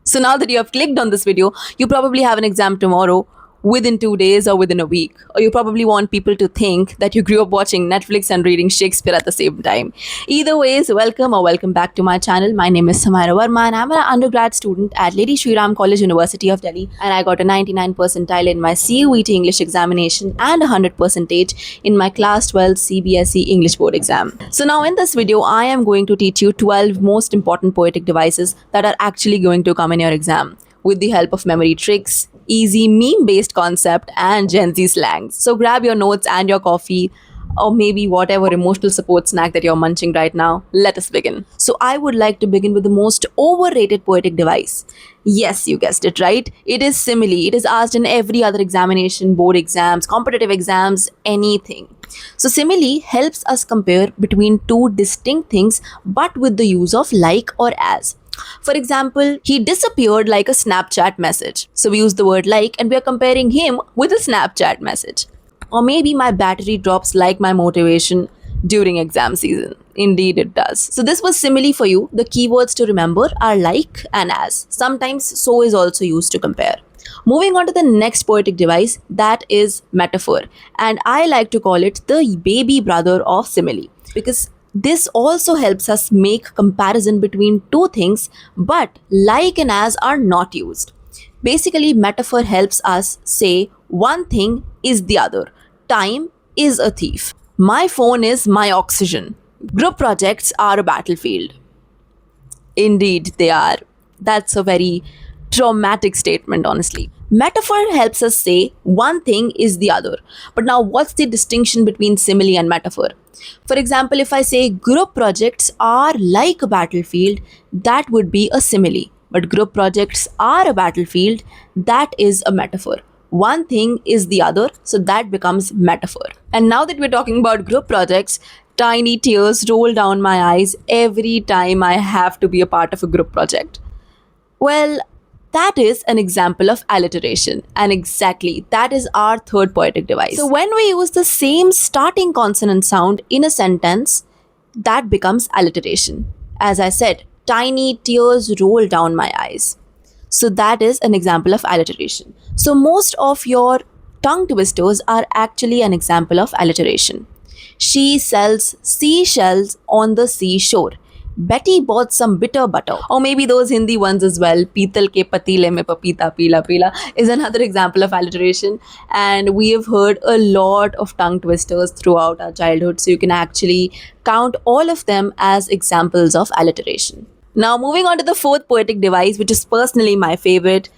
So now that you have clicked on this video, you probably have an exam tomorrow, within 2 days, or within a week. Or you probably want people to think that you grew up watching Netflix and reading Shakespeare at the same time. Either ways, welcome or welcome back to my channel. My name is Samira Verma and I'm an undergrad student at Lady Shri Ram College, University of Delhi. And I got a 99 percentile in my CUET English examination and 100% in my class 12 CBSE English board exam. So now in this video, I am going to teach you 12 most important poetic devices that are actually going to come in your exam, with the help of memory tricks, easy meme-based concept, and Gen Z slangs. So grab your notes and your coffee, or maybe whatever emotional support snack that you're munching right now. Let us begin. So I would like to begin with the most overrated poetic device. Yes, you guessed it right. It is simile. It is asked in every other examination, board exams, competitive exams, anything. So simile helps us compare between two distinct things, but with the use of like or as. For example, he disappeared like a Snapchat message. So we use the word like and we are comparing him with a Snapchat message. Or maybe my battery drops like my motivation during exam season. Indeed, it does. So this was simile for you. The keywords to remember are like and as. Sometimes so is also used to compare. Moving on to the next poetic device, that is metaphor. And I like to call it the baby brother of simile, because this also helps us make comparison between two things, but like and as are not used. Basically, metaphor helps us say one thing is the other. Time is a thief. My phone is my oxygen. Group projects are a battlefield. Indeed, they are. That's a very traumatic statement, honestly. Metaphor helps us say one thing is the other. But now, what's the distinction between simile and metaphor? For example, if I say group projects are like a battlefield, that would be a simile. But group projects are a battlefield, that is a metaphor. One thing is the other, so that becomes metaphor. And now that we're talking about group projects, tiny tears roll down my eyes every time I have to be a part of a group project. Well, that is an example of alliteration, and exactly that is our third poetic device. So when we use the same starting consonant sound in a sentence, that becomes alliteration. As I said, tiny tears roll down my eyes. So that is an example of alliteration. So most of your tongue twisters are actually an example of alliteration. She sells seashells on the seashore. Betty bought some bitter butter. Or maybe those Hindi ones as well. Peetal ke patile mein papita pila pila is another example of alliteration. And we have heard a lot of tongue twisters throughout our childhood. So you can actually count all of them as examples of alliteration. Now moving on to the fourth poetic device, which is personally my favorite,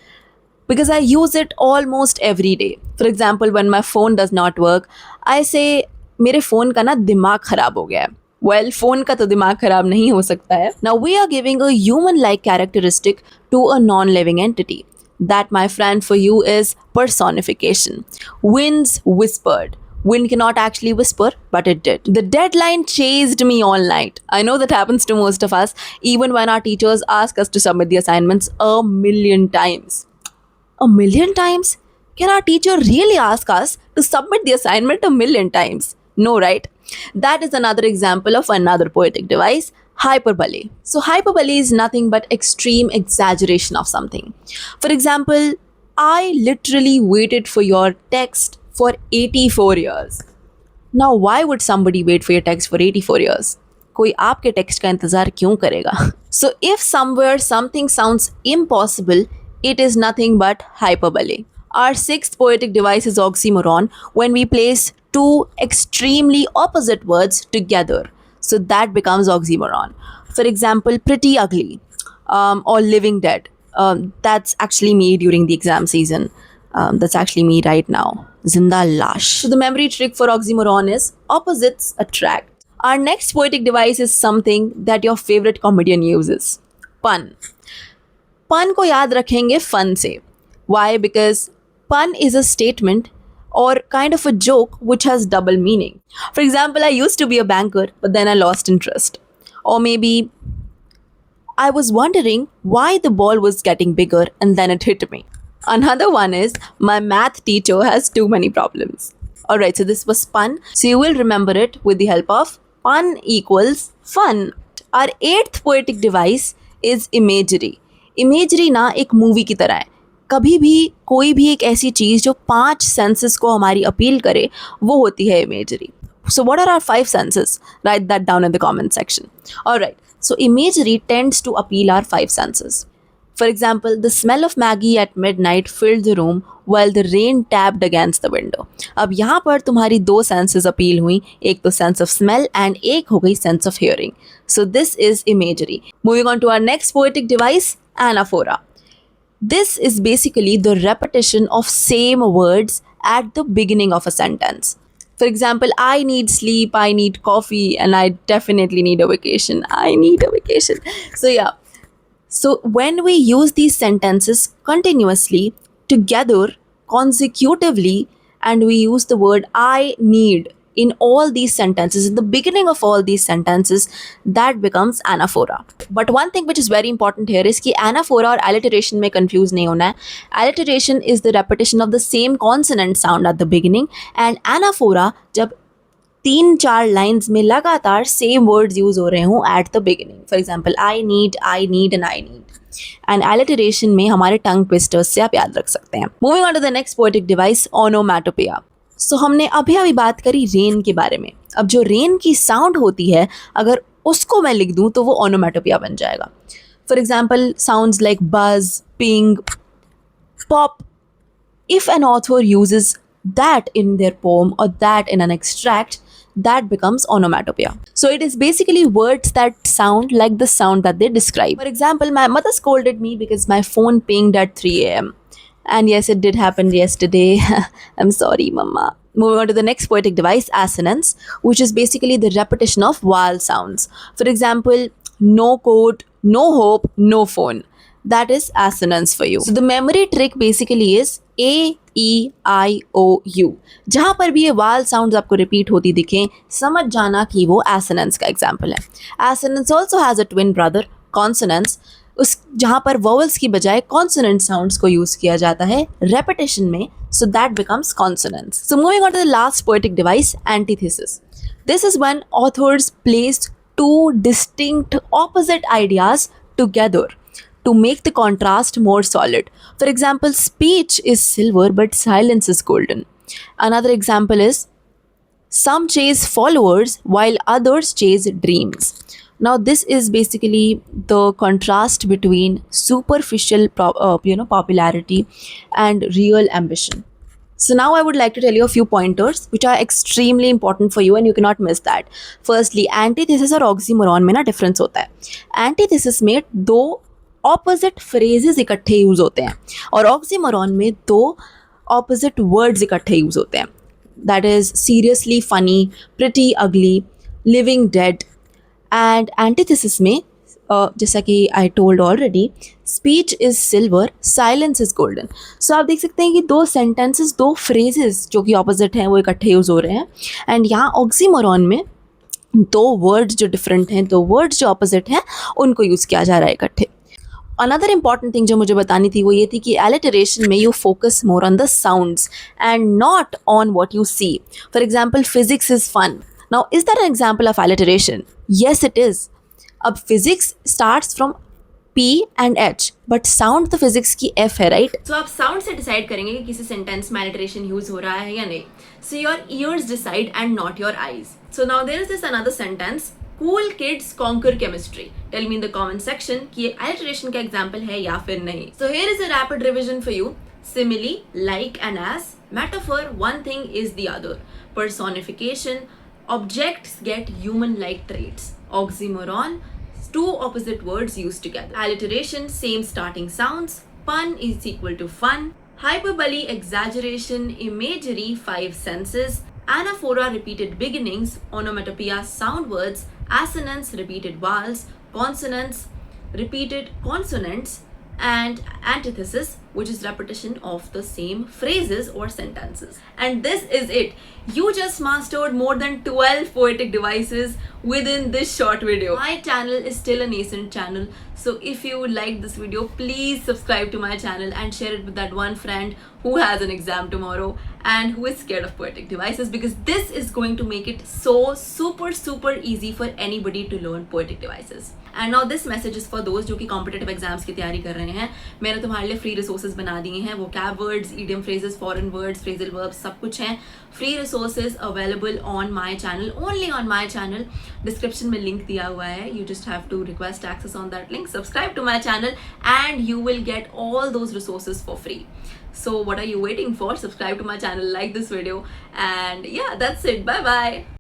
because I use it almost every day. For example, when my phone does not work, I say, मेरे phone का ना दिमाग खराब हो गया है. Well, phone का तो दिमाग खराब नहीं हो सकता है. Now we are giving a human-like characteristic to a non-living entity. That, my friend, for you is personification. Winds whispered. Wind cannot actually whisper, but it did. The deadline chased me all night. I know that happens to most of us, even when our teachers ask us to submit the assignments a million times. A million times? Can our teacher really ask us to submit the assignment a million times? No, right? That is another example of another poetic device, hyperbole. So hyperbole is nothing but extreme exaggeration of something. For example, I literally waited for your text for 84 years. Now, why would somebody wait for your text for 84 years? कोई आपके text का इंतजार क्यों करेगा? So if somewhere something sounds impossible, it is nothing but hyperbole. Our sixth poetic device is oxymoron, when we place two extremely opposite words together. So that becomes oxymoron. For example, pretty ugly, or living dead. That's actually me during the exam season. That's actually me right now. Zinda lash. So the memory trick for oxymoron is opposites attract. Our next poetic device is something that your favorite comedian uses. Pun. Pun को याद रखेंगे fun से. Why? Because pun is a statement or kind of a joke which has double meaning. For example, I used to be a banker, but then I lost interest. Or maybe I was wondering why the ball was getting bigger and then it hit me. Another one is my math teacher has too many problems. Alright, so this was pun. So you will remember it with the help of pun equals fun. Our eighth poetic device is imagery. Imagery ना एक movie की तरह है. कभी भी कोई भी एक ऐसी चीज़ जो 5 सेंसेस को हमारी अपील करे, वो होती है imagery. So what are our 5 senses? Write that down in the comment section. Alright, so imagery tends to appeal our 5 senses. For example, the smell of Maggie at midnight filled the room while the rain tapped against the window. अब यहाँ पर तुम्हारी 2 senses appeal हुई, एक तो sense of smell and एक हो गई sense of hearing. So this is imagery. Moving on to our next poetic device, anaphora. This is basically the repetition of same words at the beginning of a sentence. For example, I need sleep, I need coffee, and I definitely need a vacation. I need a vacation. So, yeah. So, when we use these sentences continuously, together, consecutively, and we use the word I need in all these sentences, in the beginning of all these sentences, that becomes anaphora. But one thing which is very important here is कि anaphora और alliteration में confuse नहीं होना है. Alliteration is the repetition of the same consonant sound at the beginning, and anaphora जब 3-4 lines में लगातार same words use हो रहे हों at the beginning. For example I need and I need. And alliteration में हमारे टंग ट्विस्टर्स से आप याद रख सकते हैं. Moving on to the next poetic device, onomatopoeia. So हमने अभी बात करी रेन के बारे में. अब जो रेन की साउंड होती है, अगर उसको मैं लिख दूं तो वो ओनोमैटोपोइया बन जाएगा. फॉर एग्जाम्पल, साउंड्स लाइक बज, ping, pop. If an author uses that in their poem or that in an extract, that becomes onomatopoeia. So it is basically words that sound like the sound that they describe. For example, my mother scolded me because my phone pinged at 3 a.m. And yes, it did happen yesterday. I'm sorry, mama. Moving on to the next poetic device, assonance, which is basically the repetition of vowel sounds. For example, no coat, no hope, no phone. That is assonance for you. So the memory trick basically is A, E, I, O, U. जहाँ पर भी ये वाल sounds आपको repeat होती दिखें, समझ जाना कि वो assonance का एग्जाम्पल है. Assonance also has a twin brother, consonance. उस जहाँ पर vowels की बजाय consonant sounds को यूज़ किया जाता है repetition में, so that becomes consonance. So moving on to the last poetic device, antithesis. This is when authors placed two distinct opposite ideas together to make the contrast more solid. For example, speech is silver but silence is golden. Another example is some chase followers while others chase dreams. Now this is basically the contrast between superficial popularity and real ambition. So now I would like to tell you a few pointers which are extremely important for you and you cannot miss that. Firstly, antithesis और oxymoron में ना difference होता है. Antithesis में दो opposite phrases इकट्ठे use होते हैं और ऑक्सीमोरॉन में 2 ऑपोजिट वर्ड्स इकट्ठे यूज होते हैं. That is seriously funny, pretty ugly, living dead. And antithesis में जैसा कि I told already, speech is silver, silence is golden. So आप देख सकते हैं कि 2 सेंटेंसेस, 2 फ्रेजेस जो कि ऑपोजिट हैं वो इकट्ठे यूज हो रहे हैं. एंड यहाँ ऑक्सीमोरॉन में 2 वर्ड्स जो डिफरेंट हैं, 2 वर्ड्स जो ऑपोजिट हैं, उनको यूज़ किया जा रहा है इकट्ठे. अनदर इम्पॉर्टेंट थिंग जो मुझे बतानी थी वो ये थी कि एलिटरेशन में you focus more on the sounds and not on what you see. For example, physics is fun. Now is that an example of alliteration? Yes it is. अब physics starts from P and H, but sound तो physics की F है, right? So आप sound से decide करेंगे कि किसी sentence में एलिटरेशन यूज हो रहा है या नहीं. So your ears decide and not your eyes. So now there is this another sentence, cool kids conquer chemistry. Tell me in the comment section कि ये alliteration का example है या फिर नहीं. So here is a rapid revision for you. Simile, like and as. Metaphor, one thing is the other. Personification, objects get human-like traits. Oxymoron, 2 opposite words used together. Alliteration, same starting sounds. Pun is equal to fun. Hyperbole, exaggeration. Imagery, 5 senses. Anaphora, repeated beginnings. Onomatopoeia, sound words. Assonance, repeated vowels. Consonants, repeated consonants. And antithesis, which is repetition of the same phrases or sentences. And this is it. You just mastered more than 12 poetic devices within this short video. My channel is still a nascent channel, So if you liked this video, please subscribe to my channel and share it with that one friend who has an exam tomorrow and who is scared of poetic devices, because this is going to make it so super easy for anybody to learn poetic devices. And now this message is for those जो कि competitive exams की तैयारी कर रहे हैं. मैंने तुम्हारे लिए free resources बना दिए हैं. vocab words, idiom phrases, foreign words, phrasal verbs सब कुछ हैं. Free resources available on my channel, only on my channel. Description में link दिया हुआ है. You just have to request access on that link. Subscribe to my channel and you will get all those resources for free. So what are you waiting for? Subscribe to my channel, like this video, and yeah, that's it. Bye bye.